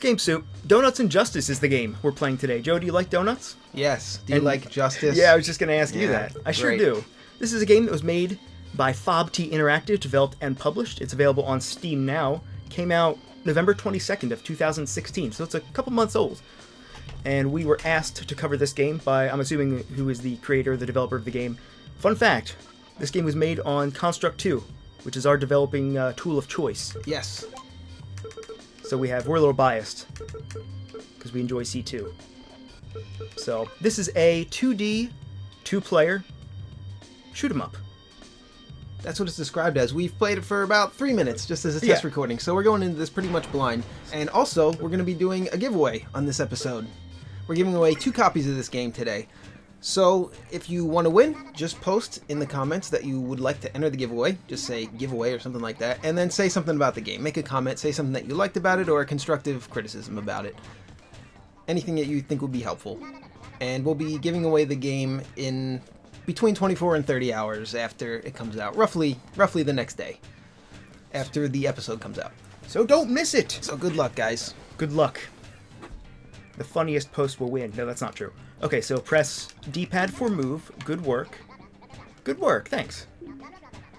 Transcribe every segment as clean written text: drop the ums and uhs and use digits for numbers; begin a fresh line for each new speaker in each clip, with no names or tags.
Game Soup. Donuts and Justice is the game we're playing today. Joe, do you like donuts?
Yes. Do you like Justice?
Yeah, I was just going to ask you
Yeah,
that. I sure
great.
do. This is a game that was made by FobT Interactive, developed and published. It's available on Steam now. Came out November 22nd of 2016, so it's a couple months old. And we were asked to cover this game by, I'm assuming, who is the creator, the developer of the game. Fun fact, this game was made on Construct 2, which is our developing tool of choice.
Yes.
So we're a little biased, because we enjoy C2. So, this is a 2D, two-player, shoot-'em-up.
That's what it's described as. We've played it for about 3 minutes, just as a test
Yeah.
recording, so we're going into this pretty much blind. And also, we're going to be doing a giveaway on this episode. We're giving away 2 copies of this game today. So, if you want to win, just post in the comments that you would like to enter the giveaway. Just say giveaway or something like that, and then say something about the game. Make a comment, say something that you liked about it, or a constructive criticism about it. Anything that you think would be helpful. And we'll be giving away the game in between 24 and 30 hours after it comes out. Roughly the next day. After the episode comes out.
So don't miss it!
So good luck, guys.
Good luck. The funniest post will win. No, that's not true. Okay, so press D-pad for move. Good work. Good work, thanks.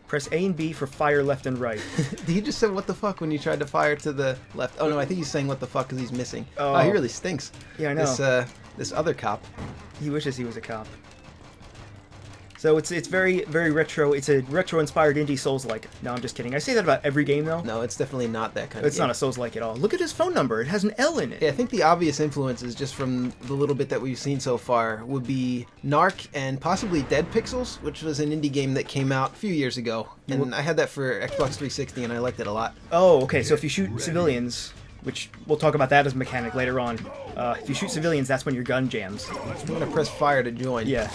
Press A and B for fire left and right.
He just said what the fuck when you tried to fire to the left. Oh no, I think he's saying what the fuck because he's missing.
Oh.
He really stinks.
Yeah, I know.
This other cop.
He wishes he was a cop. So it's very, very retro. It's a retro-inspired indie Souls-like. No, I'm just kidding. I say that about every game, though.
No, it's definitely not that kind of
It's
game.
not a Souls-like at all. Look at his phone number. It has an L in it.
Yeah, I think the obvious influences, just from the little bit that we've seen so far, would be Narc and possibly Dead Pixels, which was an indie game that came out a few years ago. And I had that for Xbox 360, and I liked it a lot.
Oh, okay. So if you shoot civilians, which we'll talk about that as a mechanic later on, if you shoot civilians, that's when your gun jams.
I'm going to press fire to join.
Yeah.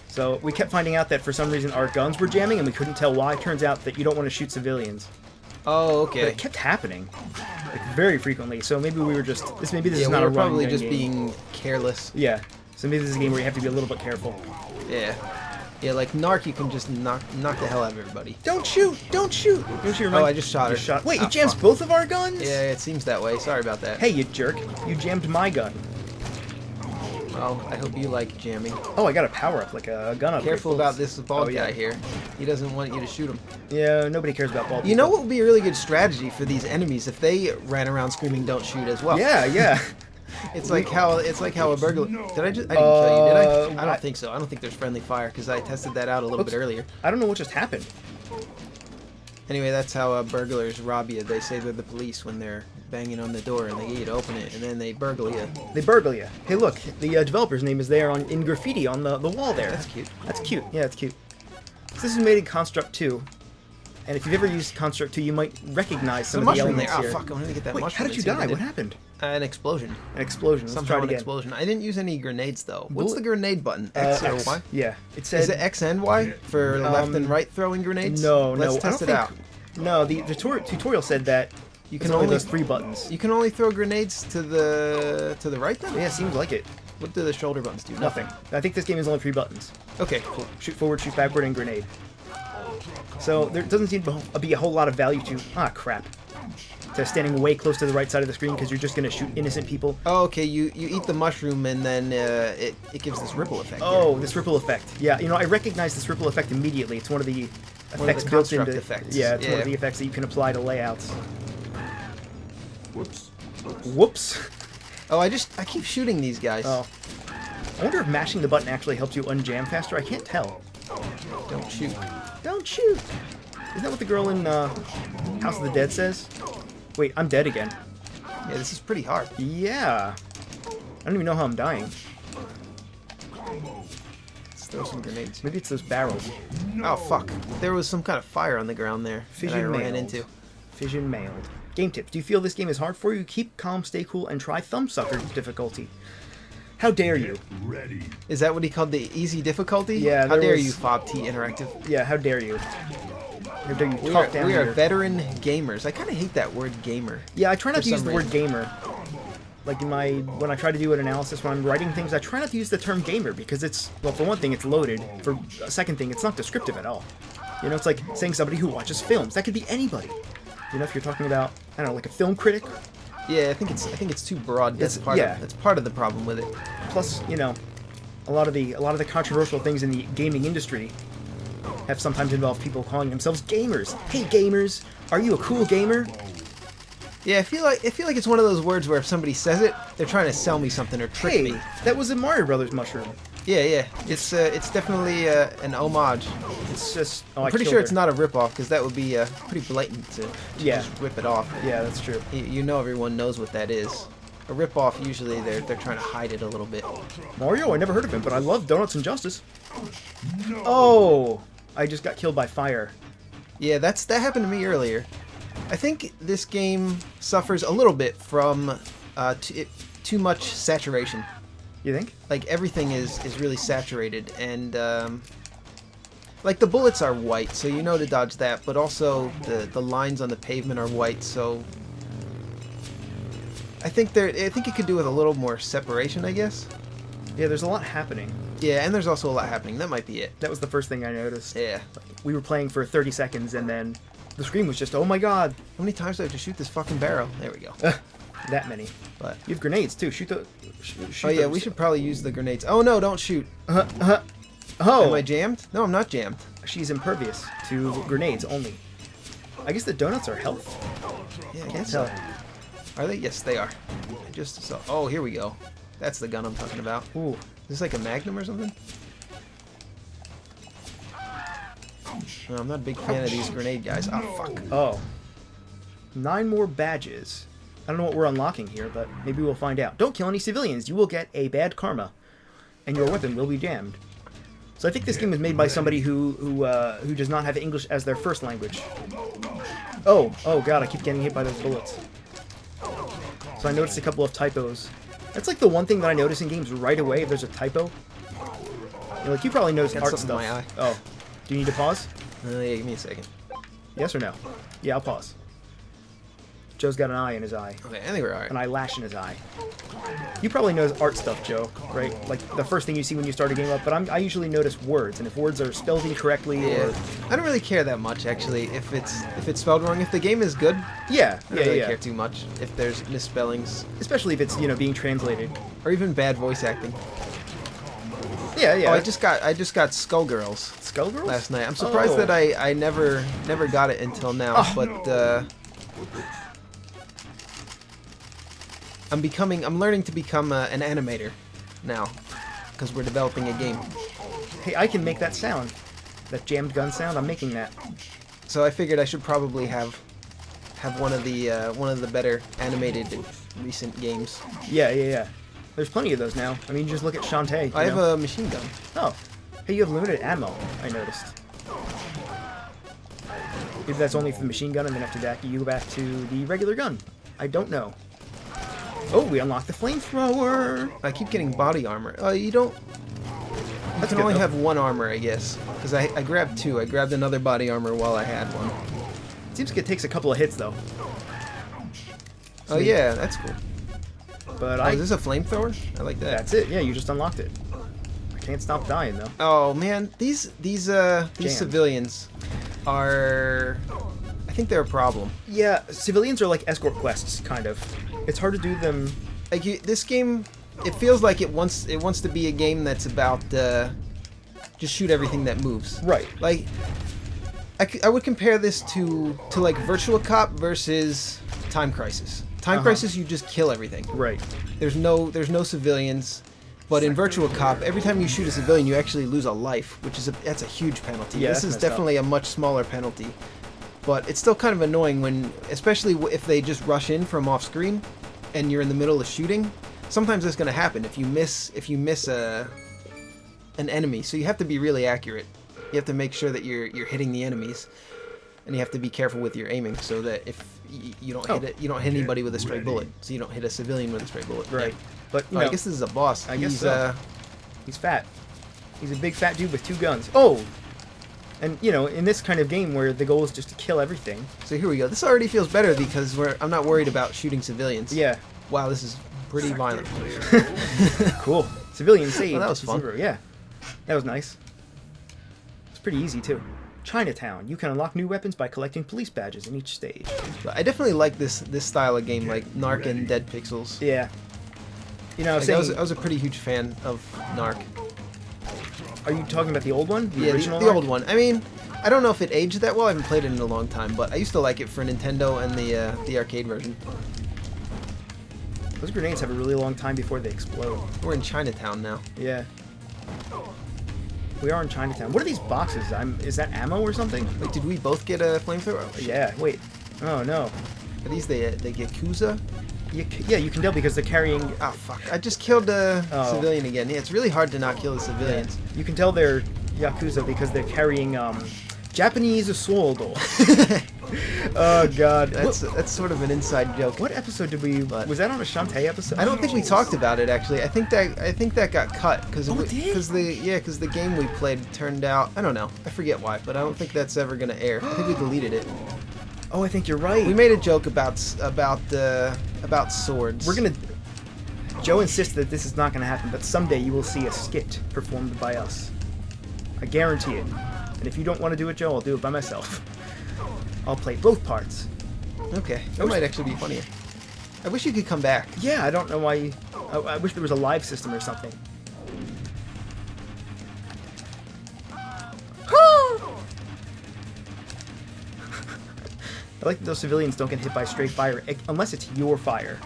So we kept finding out that for some reason our guns were jamming, and we couldn't tell why. It turns out that you don't want to shoot civilians.
Oh,
But
okay.
it kept happening, like very frequently. So maybe we were just this
Yeah,
is
we
not
were
a
probably
run
just
game.
being careless.
Yeah. So maybe this is a game where you have to be a little bit careful.
Yeah. Yeah, like Narc, you can just knock the hell out of everybody.
Don't shoot! Don't shoot! Don't shoot!
Oh, I just shot her.
Shot. Wait,
Ah,
it jams
fuck.
both of our guns?
Yeah, it seems that way. Sorry about that.
Hey, you jerk! You jammed my gun.
Well, I hope you like jamming.
Oh, I got a power up, like a gun up.
Careful about this bald
Oh, yeah.
guy here. He doesn't want you to shoot him.
Yeah, nobody cares about bald
You know
people.
what would be a really good strategy for these enemies if they ran around screaming "Don't shoot" as well?
Yeah, yeah.
It's like how a burglar. Did I just? I didn't kill you, did I? I
I-
don't think so. I don't think there's friendly fire because I tested that out a little
Oops.
bit earlier.
I don't know what just happened.
Anyway, that's how burglars rob you. They say they're the police when they're banging on the door and they get you to open it, and then they burgle you.
They burgle you. Hey, look, the developer's name is there in graffiti on the wall there.
That's cute.
That's cute. Yeah, it's cute. So this is made in Construct 2, and if you've ever used Construct 2, you might recognize some
There's a
of the
mushroom
elements
there.
here.
Oh fuck! I wanted to get that
Wait,
mushroom.
how did
and
you
see
die?
I
What
did.
happened?
An explosion.
An explosion. Let's try
Somehow
it
an
again.
explosion. I didn't use any grenades though. What's
Bullet-
the grenade button? X or
X.
Y?
Yeah. It said.
Is it X and Y for left and right throwing grenades?
No,
Let's
no.
test
I
it
don't
out.
think, No, the tutorial said that you can only those 3 buttons.
You can only throw grenades to the right then?
Yeah, seems like it.
What do the shoulder buttons do?
Nothing. I think this game is only 3 buttons.
Okay, cool.
Shoot forward, shoot backward, and grenade. So there doesn't seem to be a whole lot of value to standing way close to the right side of the screen because you're just going to shoot innocent people.
Oh, okay. You eat the mushroom and then it gives this ripple effect.
Oh, this ripple effect. Yeah, I recognize this ripple effect immediately. It's one of the
One of
effects
the
built into.
construct effects.
Yeah, it's one
Yeah.
of the effects that you can apply to layouts.
Whoops.
Whoops.
Oh, I keep shooting these guys.
Oh. I wonder if mashing the button actually helps you unjam faster. I can't tell.
Don't shoot.
Don't shoot. Isn't that what the girl in House of the Dead says? Wait, I'm dead again.
Yeah, this is pretty hard.
Yeah. I don't even know how I'm dying.
Let's throw some grenades.
Maybe it's those barrels.
Oh fuck! There was some kind of fire on the ground there that I
Fission
ran
mailed.
into.
Fission mailed. Game tips. Do you feel this game is hard for you? Keep calm, stay cool, and try Thumbsucker difficulty. How dare you?
Ready.
Is that what he called the easy difficulty?
Yeah,
How
there
dare
was-
you, FobT Interactive?
Yeah, we
are,
talk down
we are
here.
veteran gamers. I kind of hate that word gamer.
Yeah, I try not
for
to use
some
the word
reason.
gamer. Like when I try to do an analysis when I'm writing things, I try not to use the term gamer because it's, well, for one thing, it's loaded. For a second thing, it's not descriptive at all. It's like saying somebody who watches films. That could be anybody. If you're talking about, I don't know, like a film critic
Yeah, I think it's too broad. That's
yeah.
that's part of the problem with it.
Plus, you know, a lot of the controversial things in the gaming industry have sometimes involved people calling themselves gamers. Hey gamers, are you a cool gamer?
Yeah, I feel like it's one of those words where if somebody says it, they're trying to sell me something or trick
Hey,
me.
that was a Mario Brothers mushroom.
Yeah. It's definitely an homage.
It's just. Oh,
I'm pretty sure it's not a ripoff because that would be pretty blatant to
Yeah.
just rip it off.
Yeah, that's true.
You know everyone knows what that is. A ripoff usually they're trying to hide it a little bit.
Mario, I never heard of him, but I love Donuts and Justice. Oh, I just got killed by fire.
Yeah, that happened to me earlier. I think this game suffers a little bit from too much saturation.
You think?
Like everything is really saturated, and like the bullets are white, so you know to dodge that. But also the lines on the pavement are white, so I think it could do with a little more separation, I guess.
Yeah, there's a lot happening.
Yeah, and there's also a lot happening. That might be it.
That was the first thing I noticed.
Yeah.
We were playing for 30 seconds, and then the screen was just, oh my god,
How many times do I have to shoot this fucking barrel? There we go.
that many.
But
You have grenades too. Shoot the. Shoot
oh yeah,
those.
we should probably use the grenades. Oh no, don't shoot.
Oh,
Am I jammed? No, I'm not jammed.
she's impervious to grenades only. I guess the donuts are health.
Yeah, I
Can't
guess
tell.
so. Are they? Yes, they are. I just saw. Oh, here we go. That's the gun I'm talking about.
Ooh.
Is this like a Magnum or something? No, I'm not a big fan of these grenade guys. Oh, fuck.
Oh. 9 more badges. I don't know what we're unlocking here, but maybe we'll find out. Don't kill any civilians. You will get a bad karma, and your weapon will be jammed. So I think this game was made by somebody who does not have English as their first language. Oh god, I keep getting hit by those bullets. So I noticed a couple of typos. That's like the one thing that I notice in games right away if there's a typo. You know, like you probably notice
Got
art
something in
stuff.
my eye.
Oh, do you need to pause?
Yeah, give me a second.
Yes or no? Yeah, I'll pause. Joe's got an eye in his eye.
Okay, I think we're alright.
An eyelash in his eye. You probably notice art stuff, Joe, right? Like the first thing you see when you start a game up, but I usually notice words, and if words are spelled incorrectly
Yeah,
or...
I don't really care that much actually. If it's spelled wrong, if the game is good,
Yeah,
I don't really care too much. If there's misspellings
Especially if it's, you know, being translated.
or even bad voice acting.
Yeah.
Oh, I just got Skullgirls
Skullgirls?
last night. I'm surprised
Oh.
that I never got it until now,
Oh.
but I'm learning to become an animator now because we're developing a game.
Hey, I can make that sound. That jammed gun sound, I'm making that.
So I figured I should probably have one of the better animated recent games.
Yeah. There's plenty of those now. I mean, just look at Shantae.
I have a machine gun.
Oh. Hey, you have limited ammo, I noticed. Maybe that's only for the machine gun, and then after that you go back to the regular gun. I don't know. Oh, we unlocked the flamethrower!
I keep getting body armor. You don't. You
That's
can
good,
only
though.
have one armor, I guess. Because I grabbed two. I grabbed another body armor while I had one.
Seems like it takes a couple of hits, though.
Oh yeah, that's cool.
But
Oh, is this a flamethrower? I like that.
That's it. Yeah, you just unlocked it. I can't stop dying, though.
Oh man, these civilians are. I think they're a problem.
Yeah, civilians are like escort quests, kind of. It's hard to do them...
Like this game, it feels like it wants to be a game that's about just shoot everything that moves.
Right.
Like I would compare this to like Virtua Cop versus Time Crisis. Time Crisis, you just kill everything.
Right.
There's no civilians. But in Virtua Cop, every time you shoot a civilian, you actually lose a life, which is that's a huge penalty.
Yeah,
This
that's
is
messed up.
definitely a much smaller penalty. But it's still kind of annoying when, especially if they just rush in from off screen, and you're in the middle of shooting. Sometimes that's going to happen if you miss an enemy. So you have to be really accurate. You have to make sure that you're hitting the enemies, and you have to be careful with your aiming so that if you don't hit you don't hit anybody with a stray bullet. So you don't hit a civilian with a stray bullet.
Right. But, you
Oh,
know,
I guess this is a boss.
I guess
He's,
so. He's fat. He's a big fat dude with 2 guns. Oh! And, you know, in this kind of game where the goal is just to kill everything.
So here we go. This already feels better because I'm not worried about shooting civilians.
Yeah.
Wow, this is pretty violent.
Cool. Civilian saved.
Well, that was fun.
0. Yeah. That was nice. It's pretty easy, too. Chinatown. You can unlock new weapons by collecting police badges in each stage.
But I definitely like this style of game, like Narc and Dead Pixels.
Yeah. You know,
Like, I was a pretty huge fan of Narc.
are you talking about the old one?
Yeah,
original
the old one. I mean, I don't know if it aged that well. I haven't played it in a long time, but I used to like it for Nintendo and the arcade version.
Those grenades have a really long time before they explode.
We're in Chinatown now.
Yeah. We are in Chinatown. What are these boxes? Is that ammo or something?
Wait, did we both get a flamethrower? Oh, shit.
Yeah, wait. Oh, no.
Are these the Yakuza?
Yeah, you can tell because they're carrying...
Oh, fuck. I just killed a
Oh.
civilian again. Yeah, it's really hard to not kill the civilians.
You can tell they're Yakuza because they're carrying Japanese sword. Oh, God.
That's sort of an inside joke.
What episode did we...
But-
Was that on a Shantae episode?
I don't think we talked about it actually. I think that got cut because
Oh, it did?
the game we played turned out, I don't know, I forget why, but I don't think that's ever gonna air. I think we deleted it.
Oh, I think you're right.
We made a joke about swords.
We're gonna... Joe insists that this is not gonna happen, but someday you will see a skit performed by us. I guarantee it. And if you don't want to do it, Joe, I'll do it by myself. I'll play both parts.
Okay, that might actually be funnier. I wish you could come back.
Yeah, I don't know why you... I wish there was a live system or something. I like that those civilians don't get hit by straight fire, unless it's your fire.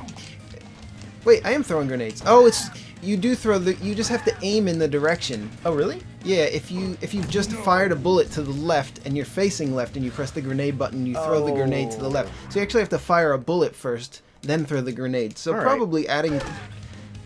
Wait, I am throwing grenades. Oh, you do throw you just have to aim in the direction.
Oh, really?
Yeah, if you've just fired a bullet to the left and you're facing left and you press the grenade button, you throw the grenade to the left. So you actually have to fire a bullet first, then throw the grenade. So
All right.
probably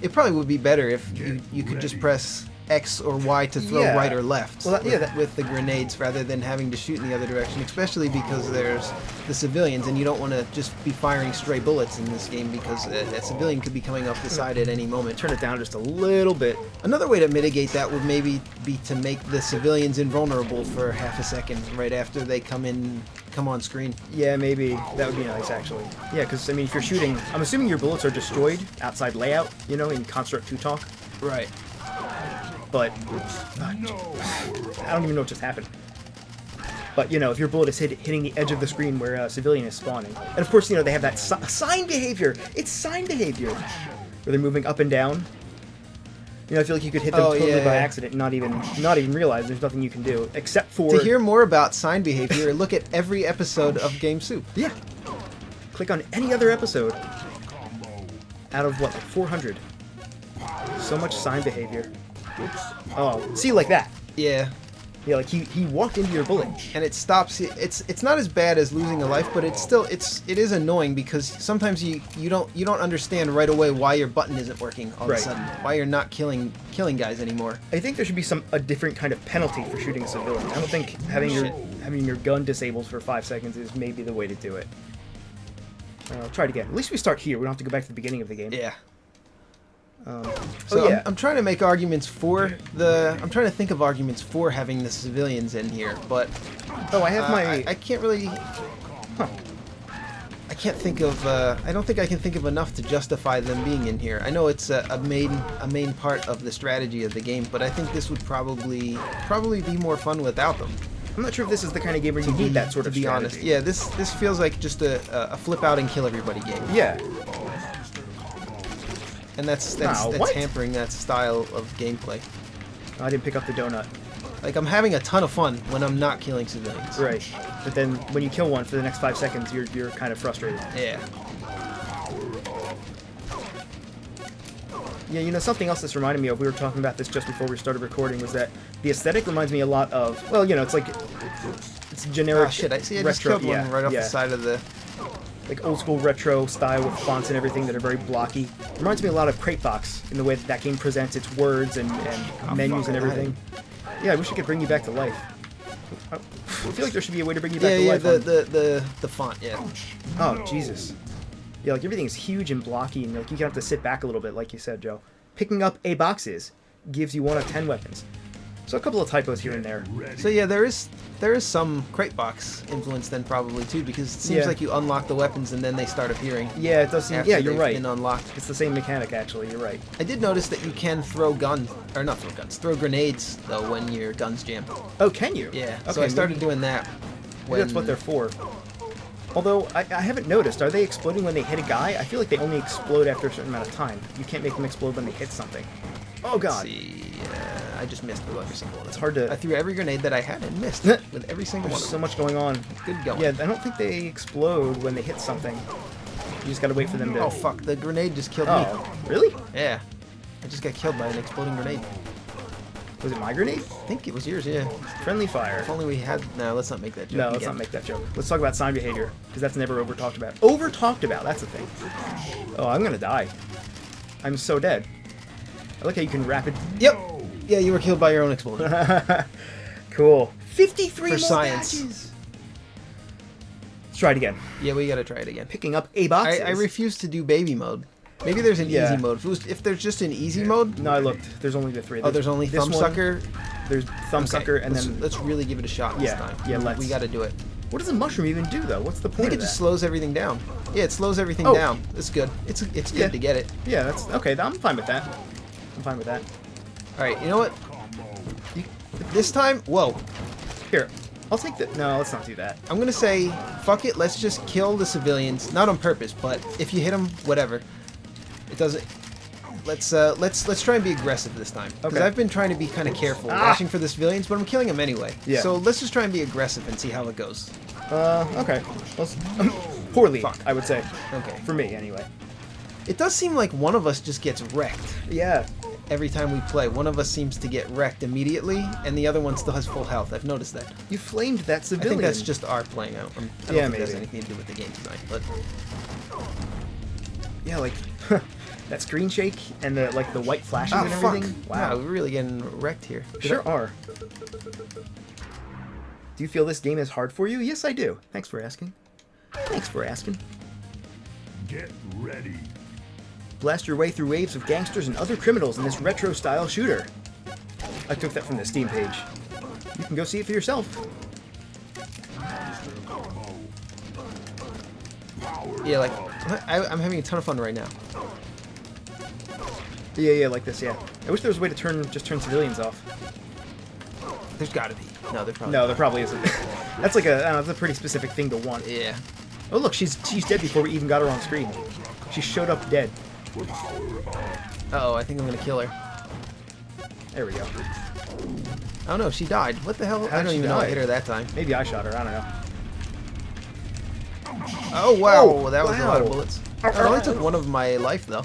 it probably would be better if you could just press X or Y to throw
Yeah.
right or left
Well,
with the grenades rather than having to shoot in the other direction, especially because there's the civilians and you don't want to just be firing stray bullets in this game because a civilian could be coming up the side at any moment.
Turn it down just a little bit.
Another way to mitigate that would maybe be to make the civilians invulnerable for half a second right after they come on screen.
Yeah, maybe. That would be nice, actually. Yeah, because, I mean, if you're shooting... I'm assuming your bullets are destroyed outside layout, you know, in Construct 2 talk.
Right.
But... I don't even know what just happened. But, you know, if your bullet is hitting the edge of the screen where a civilian is spawning. And, of course, you know, they have that sign behavior. It's sign behavior. Where they're moving up and down. You know, I feel like you could hit them totally by accident and not even realize there's nothing you can do. Except for...
To hear more about sign behavior, look at every episode of Game Soup.
Yeah. Click on any other episode. Out of, what, like 400. So much sign behavior. Oh, see, like that.
Yeah.
Yeah, like he walked into your bullet.
And it stops. It's not as bad as losing a life, but it is annoying because sometimes you don't understand right away why your button isn't working all of a sudden. Why you're not killing guys anymore.
I think there should be a different kind of penalty for shooting a civilian. I don't think having your gun disabled for 5 seconds is maybe the way to do it. I'll try it again. At least we start here. We don't have to go back to the beginning of the game.
Yeah.
So yeah.
I'm trying to make arguments for I'm trying to think of arguments for having the civilians in here, but
Oh, I have my...
I can't really.
Huh.
I can't think of. I don't think I can think of enough to justify them being in here. I know it's a main part of the strategy of the game, but I think this would probably be more fun without them.
I'm not sure if this is the kind of game where you need that sort of
to be
strategy.
honest. Yeah, this feels like just a flip out and kill everybody game.
Yeah.
And that's
what?
hampering that style of gameplay.
I didn't pick up the donut.
Like, I'm having a ton of fun when I'm not killing civilians.
Right. But then when you kill one for the next 5 seconds, you're kind of frustrated.
Yeah.
Yeah, you know, something else this reminded me of, we were talking about this just before we started recording, was that the aesthetic reminds me a lot of, well, you know, it's like, it's generic
Oh shit, I just
retro,
killed one right off
yeah.
the side of the...
Like old school retro style with fonts and everything that are very blocky. Reminds me a lot of Cratebox in the way that game presents its words and menus and everything. Yeah, I wish I could bring you back to life. I feel like there should be a way to bring you back to life.
The font, yeah.
Oh, Jesus. Yeah, like everything is huge and blocky, and like you have to sit back a little bit, like you said, Joe. Picking up a boxes gives you 1 of 10 weapons. So a couple of typos here and there.
So yeah, there is some crate box influence then probably too, because it seems
Yeah.
like you unlock the weapons and then they start appearing.
Yeah, it does seem.
After
Yeah, you're
they've
right.
been unlocked.
It's the same mechanic, actually. You're right.
I did notice that you can throw throw grenades though when your gun's jammed.
Oh, can you?
Yeah.
Okay,
So I started
maybe-
doing that.
maybe that's what they're for. Although I haven't noticed, are they exploding when they hit a guy? I feel like they only explode after a certain amount of time. You can't make them explode when they hit something. Oh
Let's
god,
see. I just missed with every single one.
it's hard to.
I threw every grenade that I had and missed with every single one.
There's
Of
so
them.
much going on.
Good going.
Yeah, I don't think they explode when they hit something. You just gotta wait for them to.
Oh fuck! The grenade just killed
Oh, really?
me. Yeah. I just got killed by an exploding grenade.
Was it my grenade?
I think it was yours. Yeah.
Friendly fire.
If only we had. No, let's not make that joke.
No, let's
again.
not make that joke. Let's talk about sign behavior, because that's never over talked about. Over talked about, that's the thing. Oh, I'm gonna die. I'm so dead. I like how you can rapid.
Yep. Yeah, you were killed by your own explosion.
Cool. 53
For
more
science.
badges. Let's try it again.
Yeah, we gotta try it again.
Picking up A boxes.
I refuse to do baby mode. Maybe there's an
Yeah.
easy mode. If there's just an easy mode.
No, I looked. There's only the three.
Oh, there's only
this one,
Thumbsucker.
There's Thumbsucker,
Okay,
and
let's,
then
let's really give it a shot this
Yeah,
time.
yeah, let's.
We gotta do it.
what does a mushroom even do though? What's the
I
point
think
of
it just
that?
slows everything down. Yeah, it slows everything
Oh.
down. It's good. It's good
Yeah.
to get it.
Yeah, that's okay. I'm fine with that. I'm fine with that.
All right, you know what? This time, whoa.
Here, I'll take the. No, let's not do that.
I'm gonna say, fuck it. Let's just kill the civilians. Not on purpose, but if you hit them, whatever. It doesn't. Let's try and be aggressive this time. Because
Okay.
I've been trying to be kind of careful,
Ah!
watching for the civilians, but I'm killing them anyway.
Yeah.
So let's just try and be aggressive and see how it goes.
Okay. Let's, poorly,
Fuck.
I would say.
Okay.
For me, anyway.
It does seem like one of us just gets wrecked
Yeah.
every time we play. One of us seems to get wrecked immediately, and the other one still has full health. I've noticed that.
You flamed that
I
civilian.
think that's just our playing out. I don't
Yeah,
think there's
maybe.
anything to do with the game tonight. But
Yeah, like that screen shake and the the white flashes
oh
and
fuck!
everything.
Wow,
Wow.
we're really getting wrecked here.
Sure are. Do you feel this game is hard for you? Yes, I do. Thanks for asking. Thanks for asking.
Get ready.
Blast your way through waves of gangsters and other criminals in this retro-style shooter. I took that from the Steam page. You can go see it for yourself.
Yeah, like I'm having a ton of fun right now.
Yeah, like this, yeah. I wish there was a way to turn civilians off.
There's got to be. No, there probably.
No, there probably isn't. That's like a, I don't know, that's a pretty specific thing to want.
Yeah.
Oh look, she's dead before we even got her on screen. She showed up dead.
Uh-oh, I think I'm gonna kill her.
There we go.
Oh no, she died. What the hell?
How
I
did
don't
she
even know I
die?
hit her that time.
Maybe I shot her, I don't know.
Oh wow,
Oh,
that was a lot of
wow.
bullets. It only took one of my life though.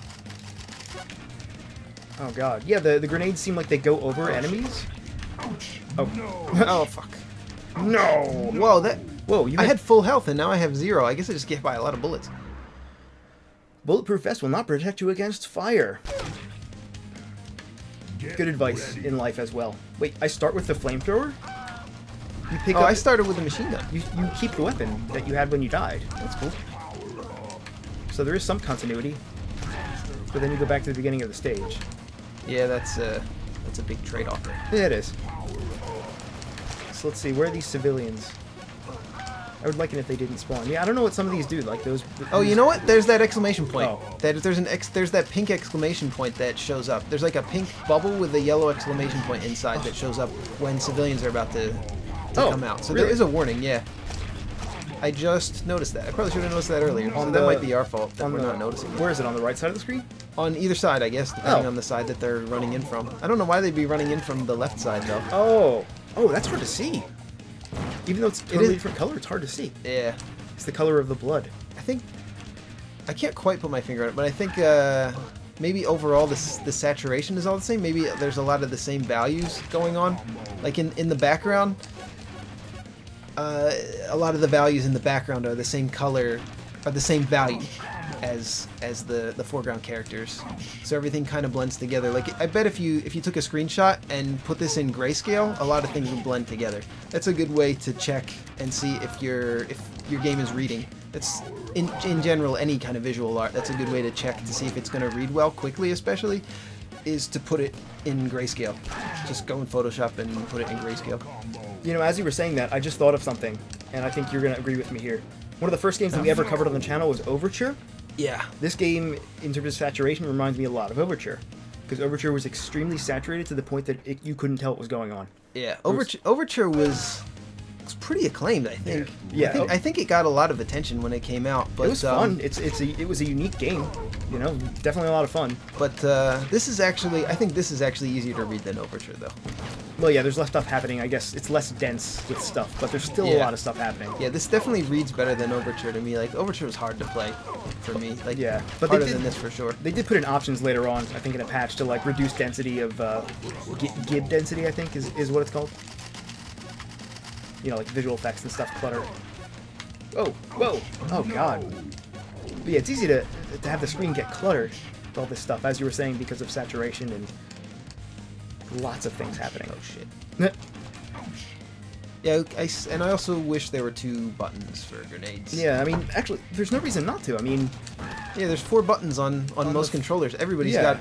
Oh god. Yeah, the grenades seem like they go over enemies. Oh.
Oh fuck.
No!
Whoa, that.
Whoa, you
I had full health and now I have 0. I guess I just get by a lot of bullets.
Bulletproof vest will not protect you against fire.
Get
Good advice
ready.
in life as well. Wait, I start with the flamethrower? You pick
Oh,
up.
I started with a machine gun.
You keep the weapon that you had when you died. That's cool. So there is some continuity. But then you go back to the beginning of the stage.
Yeah, that's a big trade-off there.
Yeah, it is. So let's see, where are these civilians? I would like it if they didn't spawn. Yeah, I don't know what some of these do, like those...
Oh, you know what? There's that exclamation point.
Oh.
There's that pink exclamation point that shows up. There's like a pink bubble with a yellow exclamation point inside that shows up when civilians are about to
Oh,
come out. So
really?
there is a warning, yeah. I just noticed that. I probably should have noticed that earlier. So
On
that
the-
might be our fault that
on
we're
the-
not noticing it.
Where is it, on the right side of the screen?
On either side, I guess, depending
Oh.
on the side that they're running in from. I don't know why they'd be running in from the left side, though.
Oh, that's hard to see. Even though it's totally
is-
different color, it's hard to see.
Yeah.
It's the color of the blood.
I think... I can't quite put my finger on it, but I think maybe overall the saturation is all the same. Maybe there's a lot of the same values going on. Like in the background, a lot of the values in the background are the same color, are the same value as the foreground characters. So everything kind of blends together. Like I bet if you took a screenshot and put this in grayscale, a lot of things would blend together. That's a good way to check and see if your game is reading. It's in general any kind of visual art. That's a good way to check to see if it's going to read well quickly, especially. is to put it in grayscale. Just go in Photoshop and put it in grayscale.
You know, as you were saying that, I just thought of something, and I think you're going to agree with me here. One of the first games that we ever covered on the channel was Overture.
Yeah.
This game, in terms of saturation, reminds me a lot of Overture. Because Overture was extremely saturated to the point that you couldn't tell what was going on.
Yeah. Overture was pretty acclaimed, I think.
Yeah.
I think it got a lot of attention when it came out. But,
It was fun. It was a unique game. You know, definitely a lot of fun.
But this is actually, I think this is actually easier to read than Overture, though.
Well, yeah, there's less stuff happening. I guess it's less dense with stuff, but there's still a
Yeah.
lot of stuff happening.
Yeah, this definitely reads better than Overture to me. Like, Overture was hard to play for me. Like,
Yeah, but they
harder
did-
than this for sure.
They did put in options later on, I think in a patch, to like reduce density of GIB density, I think is what it's called. You know, like visual effects and stuff clutter. Oh, whoa, oh god. But yeah, it's easy to have the screen get cluttered with all this stuff, as you were saying, because of saturation and lots of things happening.
Oh shit. Yeah, and I also wish there were 2 buttons for grenades.
Yeah, I mean, actually, there's no reason not to. I mean,
Yeah, there's 4 buttons on most
the-
controllers. Everybody's
Yeah.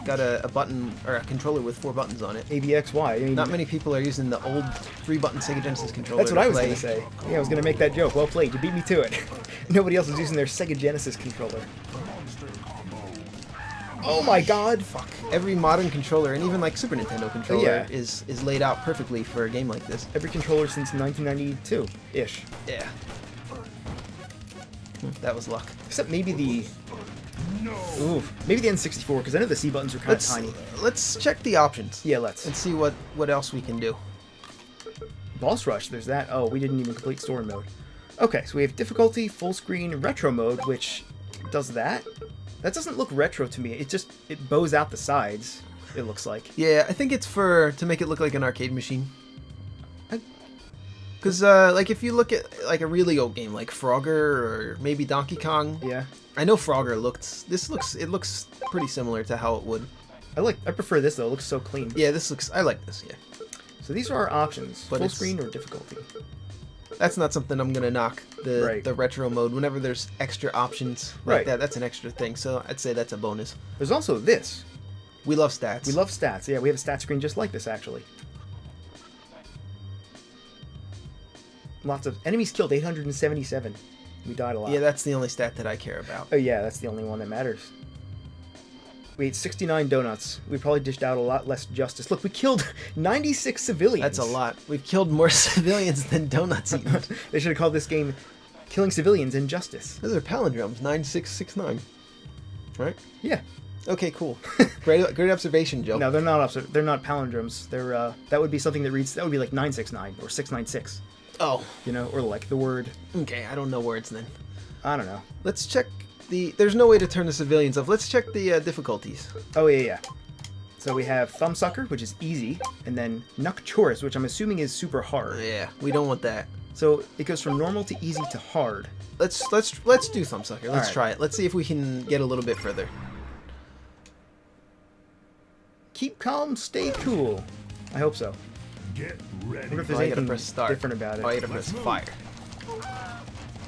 got a button or a controller with 4 buttons on it.
ABXY. I mean,
Not many people are using the old 3-button Sega Genesis controller.
that's what I was
play.
going to say. Yeah, I was going to make that joke. Well played. You beat me to it. Nobody else is using their Sega Genesis controller. Oh my god!
Fuck. Every modern controller, and even like Super Nintendo controller,
Yeah.
is laid out perfectly for a game like this.
Every controller since 1992-ish.
Yeah. That was luck.
Except maybe the... maybe the N64, because I know the C buttons are kind of tiny.
Let's check the options.
Yeah, let's.
And see what else we can do.
Boss Rush, there's that. Oh, we didn't even complete story mode. Okay, so we have difficulty, full screen, retro mode, which does that. That doesn't look retro to me. It bows out the sides, it looks like.
Yeah, I think it's to make it look like an arcade machine. Because like if you look at like a really old game like Frogger or maybe Donkey Kong,
Yeah.
I know Frogger looks pretty similar to how it would.
I prefer this though, it looks so clean.
Yeah, I like this. Yeah,
So these are our options.
But
Full
it's-
screen or difficulty.
that's not something I'm gonna knock.
Right.
The retro mode. Whenever there's extra options like
Right.
that, that's an extra thing. So I'd say that's a bonus.
There's also this.
We love stats.
We love stats. Yeah, we have a stat screen just like this, actually. Lots of enemies killed, 877. We died a lot.
Yeah, that's the only stat that I care about.
Oh yeah, that's the only one that matters. We ate 69 donuts. We probably dished out a lot less justice. Look, we killed 96 civilians.
That's a lot. We've killed more civilians than donuts eaten.
They should have called this game Killing Civilians Injustice.
Those are palindromes. 9669. Right?
Yeah.
Okay, cool. Great observation, Joe.
No, they're not. They're not palindromes. They're that would be something that reads. That would be like 969 or 696.
Oh,
You know, or like the word.
okay. I don't know words then.
I don't know.
Let's check there's no way to turn the civilians off. Let's check the difficulties.
Oh yeah, yeah. So we have Thumbsucker, which is easy, and then Nocturus, which I'm assuming is super hard.
Yeah, we don't want that.
So it goes from normal to easy to hard.
Let's do Thumbsucker. Let's
Alright.
try it. Let's see if we can get a little bit further.
Keep calm, stay cool. I hope so.
Get
I
ready.
wonder if there's
Oh, I gotta
anything
press start.
different about it.
Oh, I gotta press fire.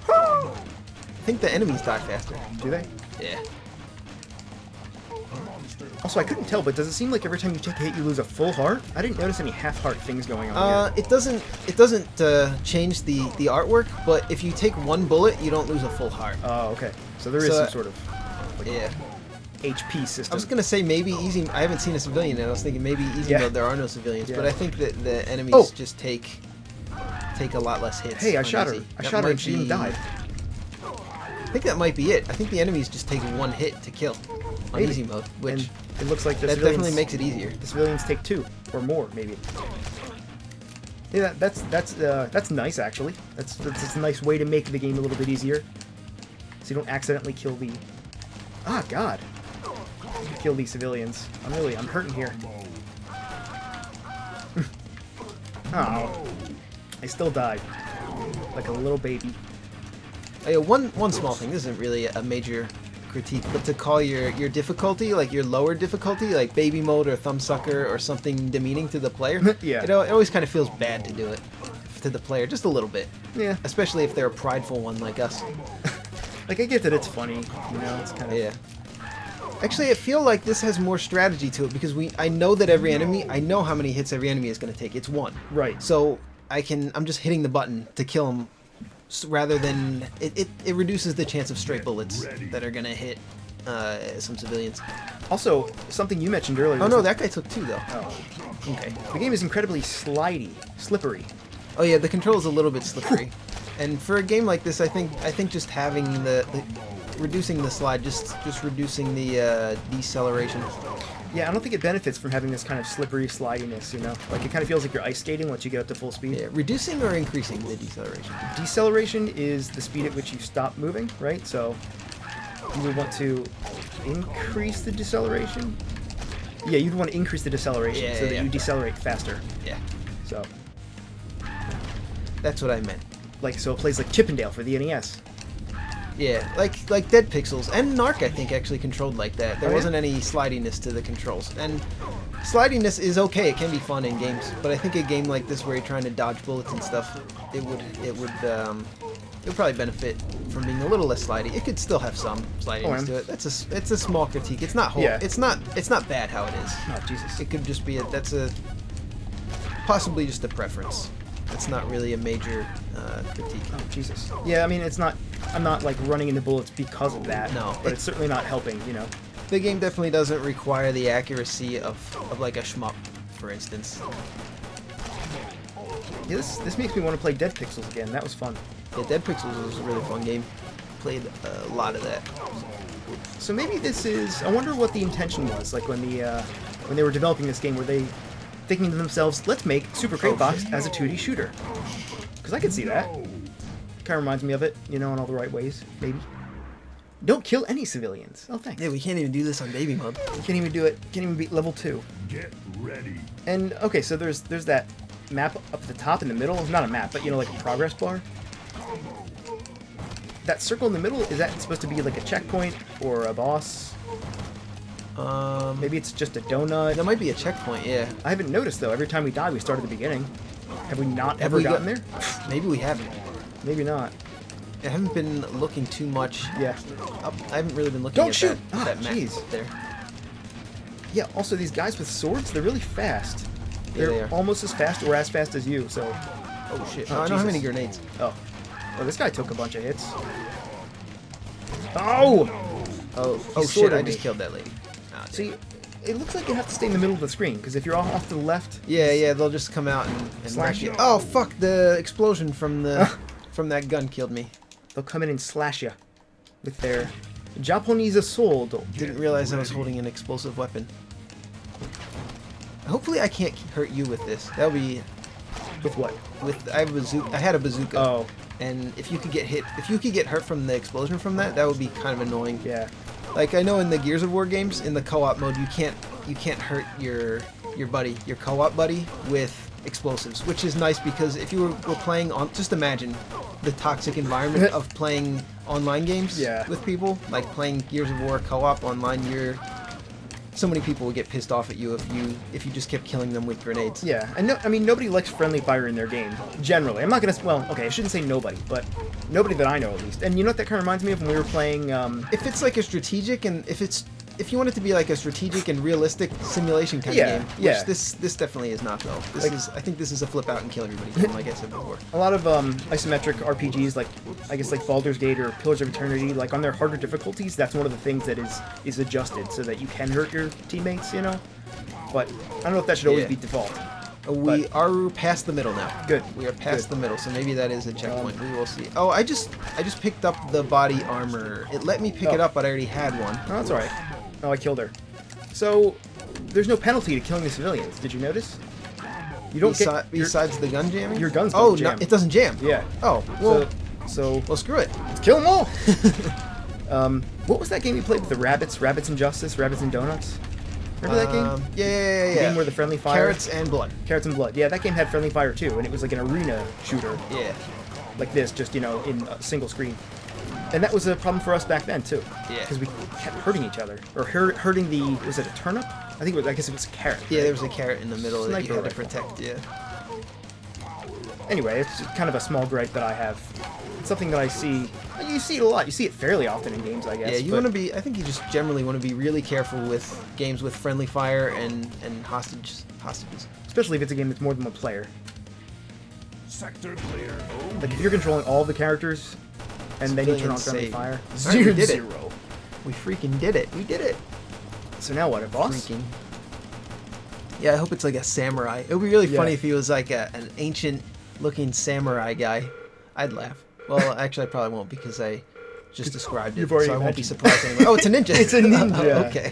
I think the enemies die faster.
Do they?
Yeah.
Also, I couldn't tell, but does it seem like every time you take a hit, you lose a full heart? I didn't notice any half-heart things going on here.
It doesn't change the artwork, but if you take one bullet, you don't lose a full heart.
Oh, okay. So there is
So,
some sort of
Yeah.
HP system.
I was gonna say maybe easy. I haven't seen a civilian, and I was thinking maybe easy
Yeah.
mode there are no civilians,
Yeah.
but I think that the enemies
Oh.
just take a lot less hits.
Hey, I
on
shot her.
easy.
I
That
shot her
might
and she didn't
be-
die.
I think that might be it. I think the enemies just take one hit to kill on
Maybe.
easy mode, which
And it looks like the
that
civilians,
definitely makes it easier.
the civilians take 2 or more, maybe. Yeah, that's nice actually. That's a nice way to make the game a little bit easier, so you don't accidentally kill the. Ah, God! Kill these civilians. I'm hurting here. Oh, I still died like a little baby.
Oh, yeah, one small thing. This isn't really a major critique, but to call your difficulty, like your lower difficulty, like baby mode or thumbsucker or something demeaning to the player,
Yeah.
it always kind of feels bad to do it to the player, just a little bit.
Yeah,
Especially if they're a prideful one like us.
like I get that it's funny, you know. It's kind of
Yeah. Actually, I feel like this has more strategy to it because I know that I know how many hits every enemy is going to take. It's 1.
Right.
So I'm just hitting the button to kill him rather than, it reduces the chance of stray bullets that are going to hit some civilians.
Also, something you mentioned earlier.
Oh
was
no, that guy took 2 though.
Oh.
Okay.
The game is incredibly slippery.
Oh yeah, the control is a little bit slippery. And for a game like this, I think just having the reducing the slide, just reducing the deceleration.
Yeah, I don't think it benefits from having this kind of slippery slidiness, you know? Like, it kind of feels like you're ice skating once you get up to full speed.
Yeah, reducing or increasing the deceleration?
Deceleration is the speed at which you stop moving, right? So you would want to increase the deceleration. Yeah, you'd want to increase the deceleration so that you decelerate faster.
Yeah,
So,
that's what I meant.
like, so it plays like Chippendale for the NES.
Yeah, like Dead Pixels and Narc, I think, actually controlled like that. There
Oh, yeah?
wasn't any slidiness to the controls, and slidiness is okay. It can be fun in games, but I think a game like this where you're trying to dodge bullets and stuff, it would probably benefit from being a little less slidey. It could still have some slidiness to it. It's a small critique. It's not it's not bad how it is.
Oh, Jesus.
It could just be possibly just a preference. It's not really a major critique.
Oh, Jesus. Yeah, I mean, I'm not, like, running into bullets because of that.
No,
But it's certainly not helping, you know?
The game definitely doesn't require the accuracy of like a shmup, for instance.
Yeah, this makes me want to play Dead Pixels again. That was fun.
Yeah, Dead Pixels was a really fun game. Played a lot of that.
So maybe this is... I wonder what the intention was, like, when they were developing this game. Were they thinking to themselves, let's make Super Crate Box as a 2D shooter? Because I could see that. Kind of reminds me of it, you know, in all the right ways, maybe. Don't kill any civilians. Oh, thanks.
Yeah, we can't even do this on baby mode.
Can't even do it. Can't even beat level 2.
Get ready.
And, okay, so there's that map up at the top in the middle. Not a map, but, you know, like a progress bar. That circle in the middle, is that supposed to be like a checkpoint or a boss? Maybe it's just a donut.
That might be a checkpoint, yeah.
I haven't noticed, though. Every time we die, we start at the beginning. Have we not ever
we
gotten
got-
there?
Maybe we haven't.
Maybe not.
I haven't been looking too much.
Yeah.
Up. I haven't really been looking
Don't
at
shoot!
that
Ah,
map
jeez.
there.
Yeah, also, these guys with swords, they're really fast.
Yeah,
They're
they are.
almost as fast or as fast as you, so...
Oh shit!
Oh,
I don't have
Jesus.
any grenades.
Oh. Oh, this guy took a bunch of hits. Oh!
Oh
He
shit!
sworded
I
me.
just killed that lady. Ah, damn.
See, it looks like you have to stay in the middle of the screen, because if you're off to the left...
Yeah, they'll just come out and
Slash
wreck you.
you.
Oh fuck! The explosion from the from that gun killed me.
They'll come in and slash you with their Japanese sword.
Didn't realize I was holding an explosive weapon. Hopefully, I can't hurt you with this. That would be
With what?
I have a bazooka. I had a bazooka.
Oh,
And if you could get hurt from the explosion from that, that would be kind of annoying.
yeah.
Like I know in the Gears of War games, in the co-op mode, you can't hurt your buddy, your co-op buddy, with explosives, which is nice because if you were playing on, just imagine the toxic environment of playing online games with people, like playing Gears of War co-op online. So many people would get pissed off at you if you just kept killing them with grenades.
Yeah, and no, I mean, nobody likes friendly fire in their game, generally. I'm not gonna, well, okay, I shouldn't say nobody, but nobody that I know at least. And you know what that kind of reminds me of when we were playing,
If it's like a strategic and if you want it to be like a strategic and realistic simulation kind
Yeah,
of game,
yeah.
which this definitely is not though. I think this is a flip out and kill everybody game, like I said before.
a lot of isometric RPGs, like, I guess like Baldur's Gate or Pillars of Eternity, like on their harder difficulties, that's one of the things that is adjusted so that you can hurt your teammates, you know? But I don't know if that should always
Yeah.
be default.
We are past the middle now.
Good.
We are past
Good.
the middle, so maybe that is a checkpoint. We will see. Oh, I just picked up the body armor. It let me pick it up, but I already had one.
Oh, that's alright. Oh, I killed her. So, there's no penalty to killing the civilians. Did you notice? You don't get...
Besides the gun jamming?
your guns
Oh,
don't jam.
no, it doesn't jam.
Yeah.
Oh, well,
So
well, screw it.
let's kill them all! What was that game you played with the rabbits? Rabbits and Justice? Rabbits and Donuts? Remember that game?
Yeah.
The game where the friendly fire...
Carrots and blood.
Carrots and Blood. Yeah, that game had friendly fire too, and it was like an arena shooter.
Yeah.
Like this, just, you know, in a single screen. And that was a problem for us back then too.
Yeah.
Because we kept hurting each other. Or hurting the... Was it a turnip? I guess it was a carrot.
Yeah, there was a carrot in the middle that you
Sniper
had to
rifle.
protect, yeah.
Anyway, it's just kind of a small gripe that I have. It's something that I see. You see it a lot. You see it fairly often in games, I guess.
Yeah, you want to be. I think you just generally want to be really careful with games with friendly fire and hostages.
Especially if it's a game that's more than one player.
Sector clear.
Like if you're controlling all the characters, and then you turn on
Civilians
friendly
save.
fire.
Alright, we did it.
Zero.
We freaking did it. We did it.
So now what? A boss?
Freaking. Yeah, I hope it's like a samurai. It would be really
Yeah.
funny if he was like an ancient-looking samurai guy. I'd laugh. Well, actually, I probably won't because I just described it,
You've already
so I won't be
imagined.
surprised anymore. Oh, it's a ninja.
It's a ninja.
Okay,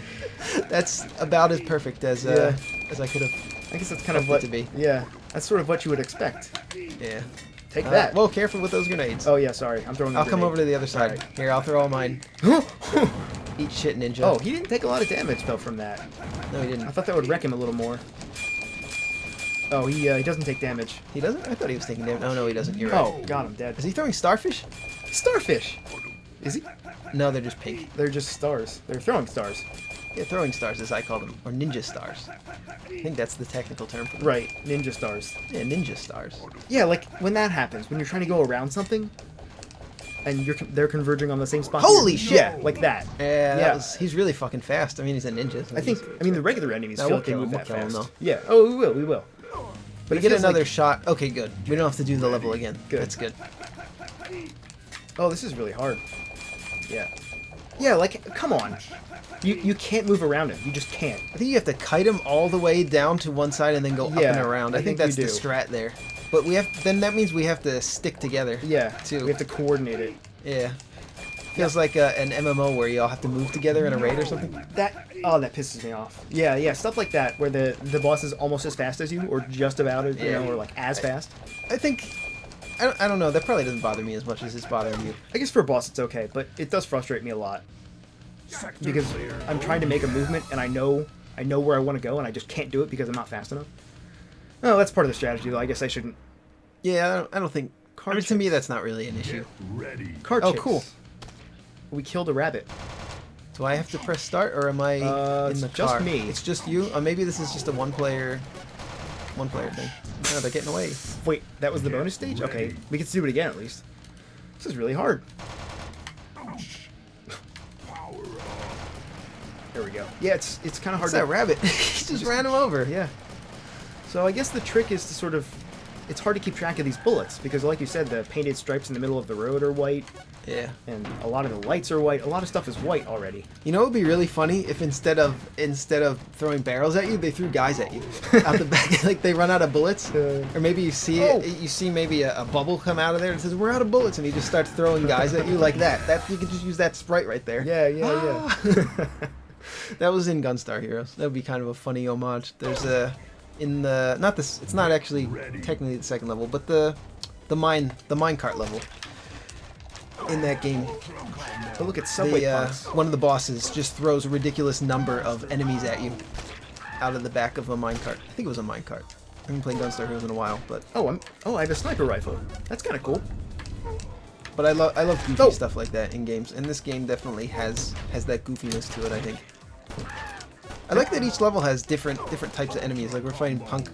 that's about as perfect as
Yeah.
as I could have.
I guess that's kind of
Hoped
what.
it to be.
Yeah, that's sort of what you would expect.
Yeah.
Take that.
Well, careful with those grenades.
Oh yeah, sorry. I'm throwing.
I'll come over to the other side.
Alright.
Here, I'll throw all mine. Eat shit, ninja.
Oh, he didn't take a lot of damage though from that.
No, he
I
didn't.
thought that would wreck him a little more. Oh, he doesn't take damage.
He doesn't? I thought he was taking damage. Oh, no, he doesn't. You're right.
Oh, got him dead.
Is he throwing starfish?
Starfish? Is he?
No, they're just pink.
They're just stars. They're throwing stars.
Yeah, throwing stars, as I call them. Or ninja stars. I think that's the technical term for them.
Right, ninja stars.
Yeah, ninja stars.
Yeah, like when that happens, when you're trying to go around something, and they're converging on the same spot.
Holy shit!
Yeah, like that.
Yeah, he's really fucking fast. I mean, he's a ninja. So
I think. I mean, the regular enemies
No,
feel
we'll
like they
kill
move
him,
that
we'll kill him,
fast.
though.
Yeah. Oh, we will. We will.
we
it
get
feels
another
like-
shot. Okay, good. We don't have to do the level again.
Good.
That's good.
Oh, this is really hard. Yeah. Yeah, like come on. You can't move around him. You just can't.
I think you have to kite him all the way down to one side and then go up
Yeah,
and around. I
I
think
think
that's
you
the
do.
strat there. But we have. Then that means we have to stick together.
Yeah.
Too.
We have to coordinate it.
Yeah. Feels like an MMO where you all have to move together in a raid or something.
That pisses me off. Yeah, stuff like that where the boss is almost as fast as you, or just about as
Yeah.
or like as fast.
I think. I don't know. That probably doesn't bother me as much as it's bothering you.
I guess for a boss it's okay, but it does frustrate me a lot
Sector
because
clear.
I'm trying to make a movement and I know where I want to go and I just can't do it because I'm not fast enough. Oh, that's part of the strategy though. I guess I shouldn't.
Yeah, I don't think. I mean, to me, that's not really an issue.
Ready.
Card
Oh,
chase.
cool.
We killed a rabbit.
Do I have to press start, or am I in
it's
the
just
car?
me.
It's just you. Maybe this is just a one-player thing. No, they're getting away.
Wait, that was the bonus stage? Okay, we can do it again at least. This is really hard. There we go. Yeah, it's kind of hard
What's that
to.
rabbit? he just ran him over.
Yeah. So I guess the trick is to sort of. It's hard to keep track of these bullets because, like you said, the painted stripes in the middle of the road are white,
Yeah.
and a lot of the lights are white. A lot of stuff is white already.
You know, it would be really funny if instead of throwing barrels at you, they threw guys at you out the back. Like they run out of bullets, or maybe you see
Oh.
you see maybe a bubble come out of there and says we're out of bullets, and he just starts throwing guys at you like that. That you could just use that sprite right there.
Yeah.
That was in Gunstar Heroes. That would be kind of a funny homage. There's a in the not this. It's not actually technically the second level, but the minecart level in that game.
But look at subway punks.
One of the bosses just throws a ridiculous number of enemies at you out of the back of a minecart. I think it was a minecart. I haven't played Gunstar Heroes in a while, but
I have a sniper rifle. That's kind of cool.
I love goofy
Oh.
stuff like that in games, and this game definitely has that goofiness to it. I think. I like that each level has different types of enemies. Like we're fighting punk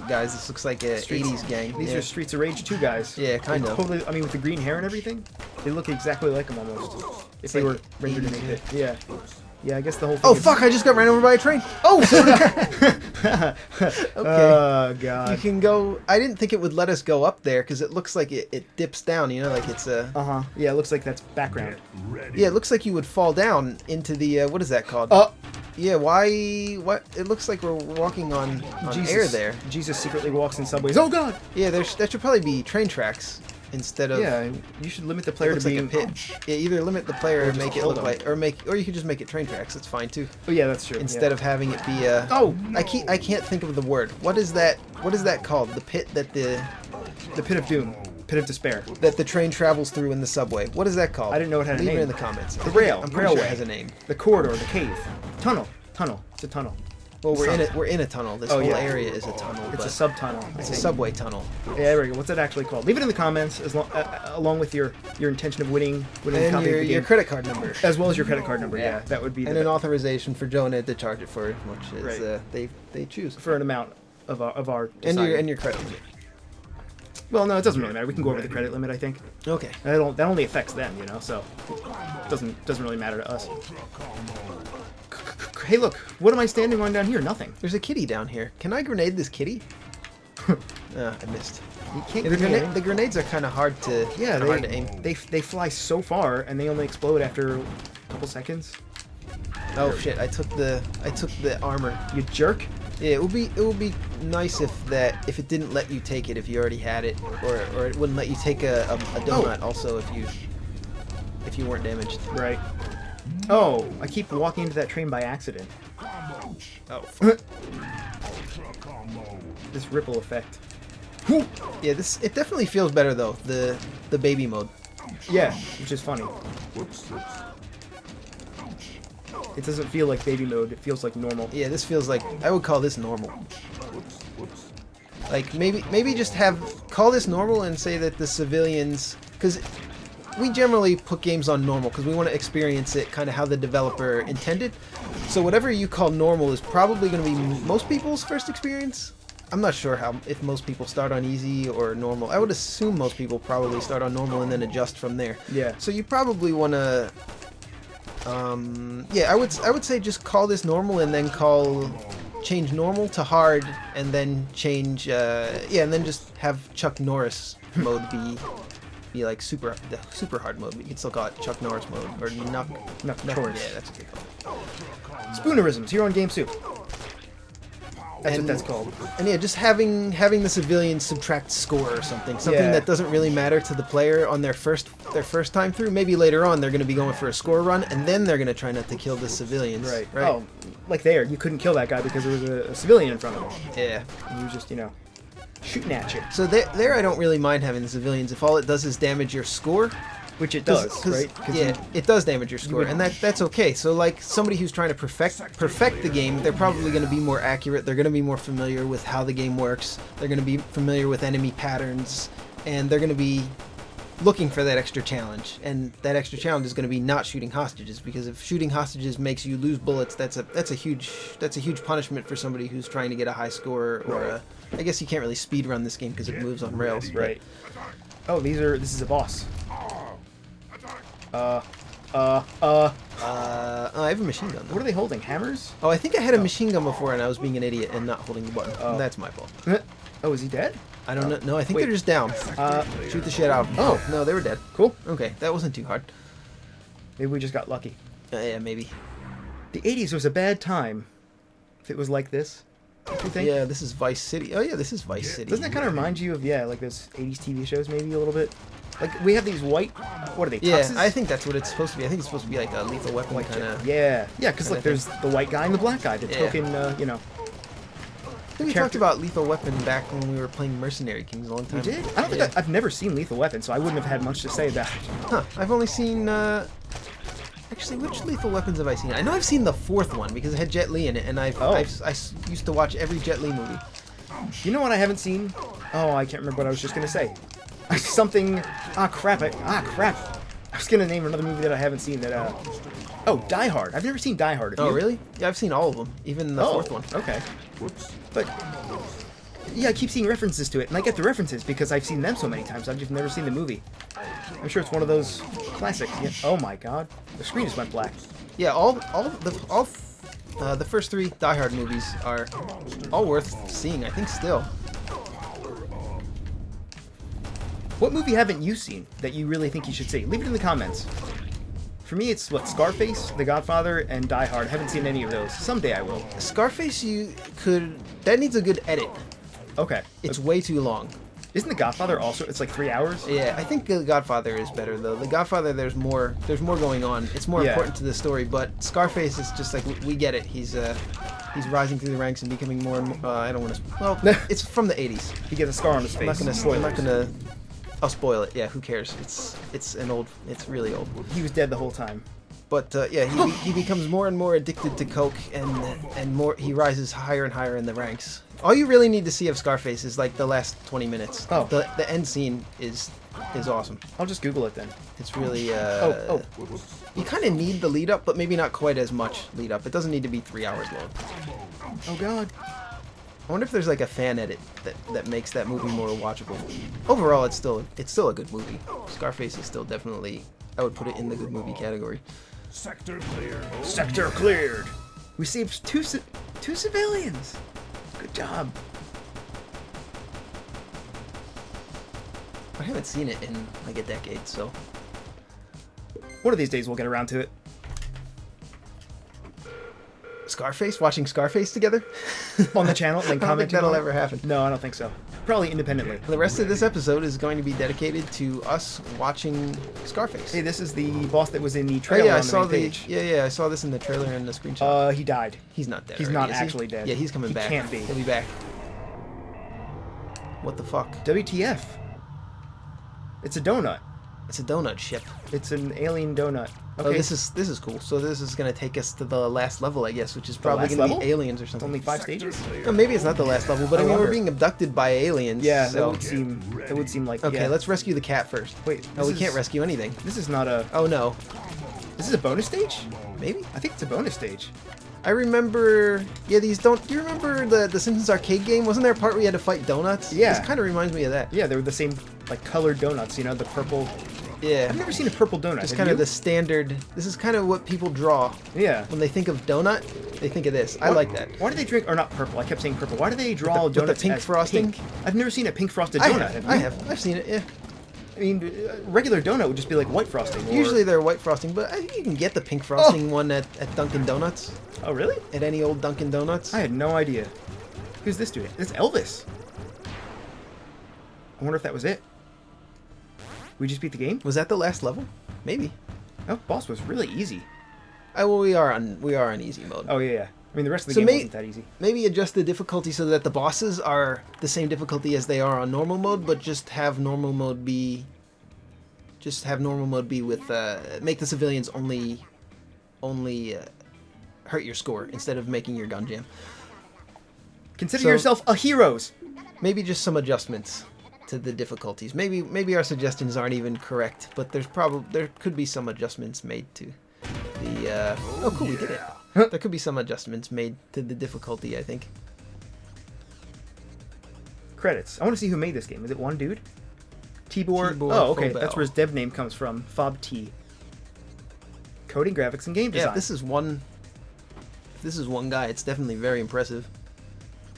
guys. This looks like a
Streets-
80s gang.
These
Yeah.
are Streets of Rage 2 guys.
Yeah, kind
They're
of.
Totally. I mean, with the green hair and everything, they look exactly like them almost. If
It's
they
like
were rendered in
80s,
8-bit. Yeah. Yeah, I guess the whole thing.
Oh
is-
fuck! I just got ran over by a train.
Oh, so did
Okay.
Oh
You
god.
can go. I didn't think it would let us go up there because it looks like it dips down. You know, like it's a.
Yeah, it looks like that's background.
Ready.
Yeah, it looks like you would fall down into the. What is that called? Yeah. Why? What? It looks like we're walking on
Jesus.
air there.
Jesus secretly walks in subways. Oh god.
Yeah, that should probably be train tracks instead of.
Yeah, you should limit the
It
player to
looks like
being.
a pit. Yeah, either limit the player or
just
make it
kill
look
them.
like, or you could just make it train tracks. It's fine too.
Oh yeah, that's true.
Instead of having it be a.
Oh!
I can't think of the word. What is that? What is that called? The pit that the
the pit of doom, pit of despair.
that the train travels through in the subway. What is that called?
I didn't know it had a
Leave
name.
it in the comments.
The rail,
I'm pretty sure
railway.
it has a name.
The corridor, the cave, tunnel. It's a tunnel.
Well, we're in
Sub-
it. We're in a tunnel. This
Oh,
whole
yeah.
area is a tunnel.
It's
but
a sub tunnel.
It's a subway tunnel.
Yeah, there we go. What's that actually called? Leave it in the comments, along with your intention of winning a
And
copy of the
your
game,
credit card number.
as well as your credit card number. Yeah, that would be
And
the,
an authorization for Jonah to charge it for as much as
Right.
they choose.
for an amount of our
And
deciding.
your credit limit.
Well, no, it doesn't really matter. We can go over the credit limit, I think.
Okay.
That only affects them, you know, so it doesn't really matter to us. Hey, look, what am I standing on down here? Nothing.
There's a kitty down here. Can I grenade this kitty? I missed.
You can't
Yeah, the grenades are kind of hard to hard to aim.
they fly so far and they only explode after a couple seconds.
Oh shit! I took the armor.
You jerk.
Yeah, it would be nice if it didn't let you take it if you already had it, or it wouldn't let you take a donut also if you weren't damaged.
Right. Oh, I keep walking into that train by accident.
Oh.
This ripple effect.
Yeah, it definitely feels better though, the baby mode.
Yeah, which is funny. It doesn't feel like baby mode, it feels like normal.
Yeah, this feels like I would call this normal. Like maybe just call this normal and say that the civilians, because we generally put games on normal because we want to experience it kind of how the developer intended. So whatever you call normal is probably going to be most people's first experience. I'm not sure if most people start on easy or normal. I would assume most people probably start on normal and then adjust from there.
Yeah.
So you probably want to, yeah, I would say just call this normal and then change normal to hard and then change, yeah, and then just have Chuck Norris mode be like the super hard mode. But you can still call it Chuck Norris mode or Knuck
Norris.
Yeah, that's what they call it.
Spoonerisms here on Game Soup. That's what that's called.
And yeah, just having the civilians subtract score or something
Yeah.
that doesn't really matter to the player on their first time through. Maybe later on they're going to be going for a score run, and then they're going to try not to kill the civilians.
Right.
Right.
Oh, like there, you couldn't kill that guy because there was a civilian in front of him.
Yeah.
And you were just, shooting at you.
So there, I don't really mind having the civilians if all it does is damage your score.
Which it does, right? 'Cause
Yeah, it does damage your score, and that's okay. So like somebody who's trying to perfect the game, they're probably going to be more accurate. They're going to be more familiar with how the game works. They're going to be familiar with enemy patterns, and they're going to be looking for that extra challenge. And that extra challenge is going to be not shooting hostages, because if shooting hostages makes you lose bullets, that's a huge punishment for somebody who's trying to get a high score. Or I guess you can't really speed run this game because it moves on rails. but-
Right. Oh, this is a boss.
I have a machine gun. Though.
What are they holding? Hammers?
Oh, I think I had a machine gun before and I was being an idiot and not holding the button.
Oh.
That's my fault.
Oh, is he dead?
I don't know. No, I think
Wait.
they're just down. Shoot the shit out of them.
Oh.
No, they were dead.
Cool.
Okay, that wasn't too hard.
Maybe we just got lucky.
Yeah, maybe.
The 80s was a bad time. If it was like this, don't you think?
Yeah, this is Vice City. Oh, yeah, this is Vice City.
Doesn't that kind of remind you of, like those 80s TV shows maybe a little bit? Like, we have these white, what are they,
Yeah,
tuxes?
I think that's what it's supposed to be. I think it's supposed to be like a Lethal Weapon
Like,
kind of...
yeah, because
kinda
look, there's the white guy and the black guy, the
Yeah.
token,
I think we talked
character-
about Lethal Weapon back when we were playing Mercenary Kings a long time
You did? I don't
Yeah.
think I've never seen Lethal Weapon, so I wouldn't have had much to say about it.
Huh, I've only seen, actually, which Lethal Weapons have I seen? I know I've seen the fourth one because it had Jet Li in it, and I used to watch every Jet Li movie.
You know what I haven't seen? Oh, I can't remember what I was just gonna say. Something. Crap! I was gonna name another movie that I haven't seen. Oh, Die Hard. I've never seen Die Hard. Have
Oh,
you?
really? Yeah, I've seen all of them, even the fourth one.
Okay. But yeah, I keep seeing references to it, and I get the references because I've seen them so many times. I've just never seen the movie. I'm sure it's one of those classics. Yeah. Oh my God, the screen just went black.
Yeah, the first three Die Hard movies are all worth seeing. I think still.
What movie haven't you seen that you really think you should see? Leave it in the comments. For me, it's Scarface, The Godfather, and Die Hard. I haven't seen any of those. Someday I will.
Scarface, that needs a good edit.
Okay.
It's way too long.
Isn't The Godfather also? It's like 3 hours.
Yeah, I think The Godfather is better though. The Godfather, there's more going on. It's more
Yeah.
important to the story. But Scarface is just like we get it. He's rising through the ranks and becoming more and more. I don't want to. Well, it's from the '80s.
He gets a scar on his face.
I'm not gonna. I'll spoil it. Yeah, who cares? It's really old.
He was dead the whole time.
But yeah, he becomes more and more addicted to coke, and more he rises higher and higher in the ranks. All you really need to see of Scarface is like the last 20 minutes.
Oh.
The end scene is awesome.
I'll just Google it then.
It's really
Oh.
You kind of need the lead up, but maybe not quite as much lead up. It doesn't need to be 3 hours long.
Oh God.
I wonder if there's like a fan edit that makes that movie more watchable. Overall, it's still a good movie. Scarface is still definitely, I would put it in the good movie category.
Sector clear.
Sector cleared. We saved two civilians. Good job.
I haven't seen it in like a decade, so
One of these days we'll get around to it.
Scarface, watching Scarface together
On the channel, like
I don't think
commenting
that'll
on it?
ever happen.
No, I don't think so. Probably independently.
The rest of this episode is going to be dedicated to us watching Scarface.
Hey, this is the boss that was in the
Oh
trailer
yeah, I
on the
saw
main
the
page.
I saw this in the trailer and the screenshot.
He died.
He's not dead.
he's
already,
not
is he?
actually dead.
Yeah, he's coming
He
back.
can't be.
He'll be back. What the fuck?
WTF? It's a donut.
It's a donut ship.
It's an alien donut. Okay.
Oh, this is cool. So this is gonna take us to the last level, I guess, which is probably
last
gonna
level?
be aliens or
It's
something.
only 5
Sector
stages.
clear.
No, maybe it's not the last level, but I
I
mean we're
wonder.
being abducted by aliens.
Yeah, that
so
would seem. It would seem like.
okay.
yeah.
Let's rescue the cat first.
Wait.
Oh, we
this
can't
is-
rescue anything.
This is not a.
Oh no,
This is a bonus stage.
maybe.
I think it's a bonus stage.
I remember. Yeah, these don't. Do you remember the Simpsons arcade game? Wasn't there a part where you had to fight donuts?
Yeah.
This kind of reminds me of that.
Yeah, they were the same like colored donuts. You know, the purple.
Yeah.
I've never seen a purple donut.
Just
Have
kind of
you?
the standard. This is kind of what people draw
Yeah.
when they think of donut. They think of this. I
Why-
like that.
Why do they drink, or not purple? I kept saying purple. Why do they draw
With the
donuts
pink
as
frosting?
pink? I've never seen a pink frosted donut. Have you?
I have. I've seen it. Yeah.
I mean, regular donut would just be like white frosting. Or...
Usually they're white frosting, but I think you can get the pink frosting one at Dunkin' Donuts.
Oh, really?
At any old Dunkin' Donuts.
I had no idea. Who's this dude? It's Elvis. I wonder if that was it. We just beat the game?
Was that the last level? Maybe.
Oh, boss was really easy.
Well, we are on easy mode.
Oh, yeah, yeah. I mean, the rest of the
So
game
may-
wasn't that easy.
Maybe adjust the difficulty so that the bosses are the same difficulty as they are on normal mode, but just have normal mode be with make the civilians only hurt your score instead of making your gun jam.
Consider
So-
yourself a heroes.
Maybe just some adjustments to the difficulties. Maybe our suggestions aren't even correct, but there could be some adjustments made to the oh cool, we did it. There could be some adjustments made to the difficulty, I think.
Credits. I want to see who made this game. Is it one dude? Tibor.
Tibor
Oh, okay.
Fobel.
That's where his dev name comes from. Fob T. Coding, graphics, and game
Yeah,
design.
if this is one guy, it's definitely very impressive.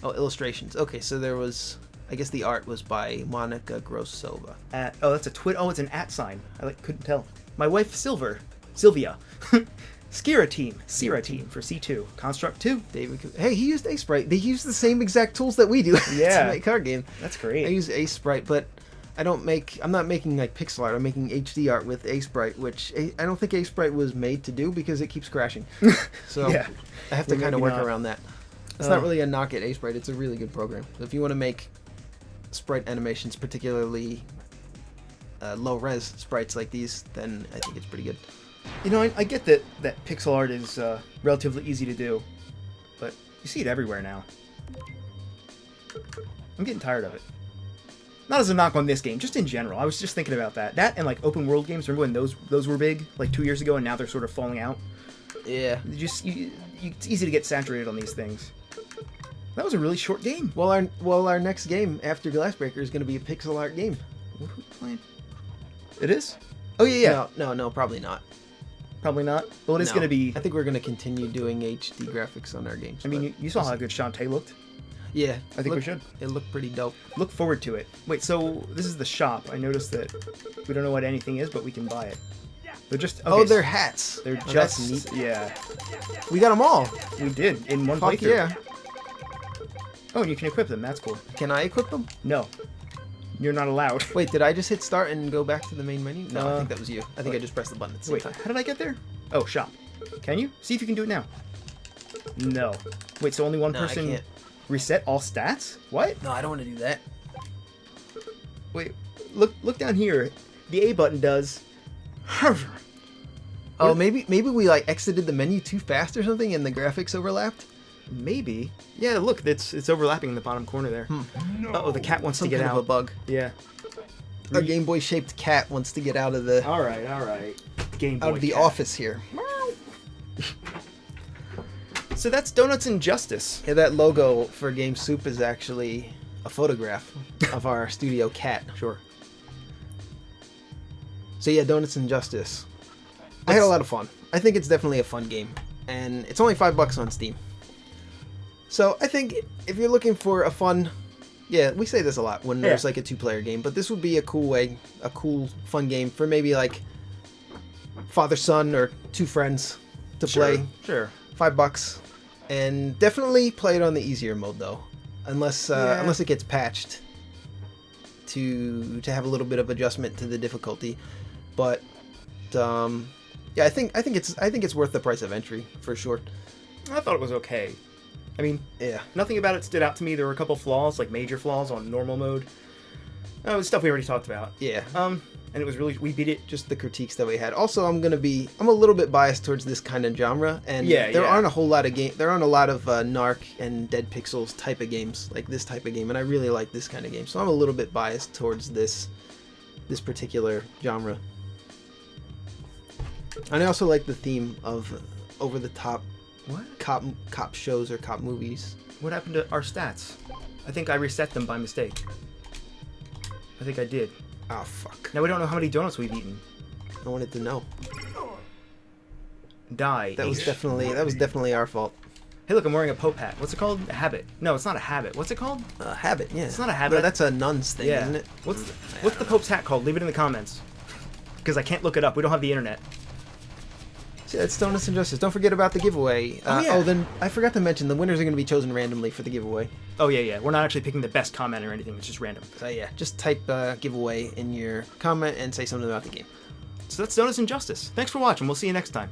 Oh, illustrations. Okay, so there was, I guess the art was by Monica Grossova.
Oh, that's a twit. Oh, it's an @ sign. I couldn't tell. My wife Sylvia. Sierra team for C2. Construct 2.
David, hey, he used Sprite. They use the same exact tools that we do
Yeah.
to make our game.
That's
I
great.
use Sprite, but I'm not making like pixel art. I'm making HD art with Sprite, which I don't think Sprite was made to do because it keeps crashing. So
Yeah.
I have to
Well,
kind of
maybe
work
not.
around that. It's
Oh.
not really a knock at Sprite. It's a really good program. So if you want to make sprite animations, particularly low res sprites like these, then I think it's pretty good.
You know, I get that pixel art is relatively easy to do, but you see it everywhere now. I'm getting tired of it. Not as a knock on this game, just in general. I was just thinking about that. That and like open world games. Remember when those were big, like 2 years ago, and now they're sort of falling out.
Yeah.
It's easy to get saturated on these things. That was a really short game.
Well, our next game after Glassbreaker is going to be a pixel art game.
What are we playing? It is? Oh yeah, yeah.
No, probably not.
Probably not. Well, it is
No.
going to be.
I think we're going to continue doing HD graphics on our games.
I mean,
but
you saw how good Shantae looked.
yeah,
I think we should.
It looked pretty dope.
Look forward to it. Wait, so this is the shop. I noticed that we don't know what anything is, but we can buy it. They're just. Okay,
Oh, they're hats.
They're
Oh, that's
just.
neat.
Yeah,
We got them all.
we did in one
Fuck
playthrough.
yeah.
Oh, and you can equip them. That's cool.
Can I equip them?
No, you're not allowed.
Wait, did I just hit start and go back to the main menu? No, I think that was you. I think I
wait.
just pressed the button at the same
Wait,
time.
how did I get there? Oh, shop. Can you? See if you can do it now. No. Wait, so only one
No, I
person
can't.
reset all stats? What?
No, I don't want to do that.
Wait, look down here. The A button does.
Oh, maybe we like exited the menu too fast or something, and the graphics overlapped.
Maybe. Yeah, look, it's overlapping in the bottom corner there.
No.
Oh, the cat wants
Some
to get
kind
out.
of a bug.
Yeah.
A Game Boy shaped cat wants to get out of the
All right. Game Boy.
out of the
cat.
office here.
So that's Donuts and Justice.
Yeah, that logo for Game Soup is actually a photograph of our studio cat.
Sure.
So yeah, Donuts and Justice. I had a lot of fun. I think it's definitely a fun game, and it's only $5 on Steam. So I think if you're looking for a fun, yeah, we say this a lot when there's like a 2-player game, but this would be a cool, fun game for maybe like father-son or 2 friends to play.
Sure.
$5, and definitely play it on the easier mode though, unless it gets patched to have a little bit of adjustment to the difficulty. But yeah, I think it's worth the price of entry for sure.
I thought it was okay. I mean,
Yeah.
nothing about it stood out to me. There were a couple flaws, like major flaws on normal mode. It was stuff we already talked about.
Yeah.
And it was really, we beat it.
Just the critiques that we had. Also, I'm a little bit biased towards this kind of genre, and
Yeah,
there
yeah.
aren't a whole lot of Narc and Dead Pixels type of games, like this type of game, and I really like this kind of game, so I'm a little bit biased towards this particular genre. And I also like the theme of over the top
What?
cop shows or cop movies.
What happened to our stats? I think I reset them by mistake. I think I did.
Oh fuck!
Now we don't know how many donuts we've eaten.
I wanted to know.
Die.
That was
H.
definitely our fault.
Hey, look, I'm wearing a Pope hat. What's it called? A habit. No, it's not a habit. What's it called?
Habit, yeah.
It's not a habit.
No, that's a nun's thing,
Yeah.
isn't it?
What's the Pope's hat called? Leave it in the comments. Because I can't look it up. We don't have the internet.
So it's Donuts and Justice. Don't forget about the giveaway.
Yeah.
Then I forgot to mention the winners are going to be chosen randomly for the giveaway.
Oh, yeah. We're not actually picking the best comment or anything. It's just random.
So yeah, just type giveaway in your comment and say something about the game.
So that's Donuts and Justice. Thanks for watching. We'll see you next time.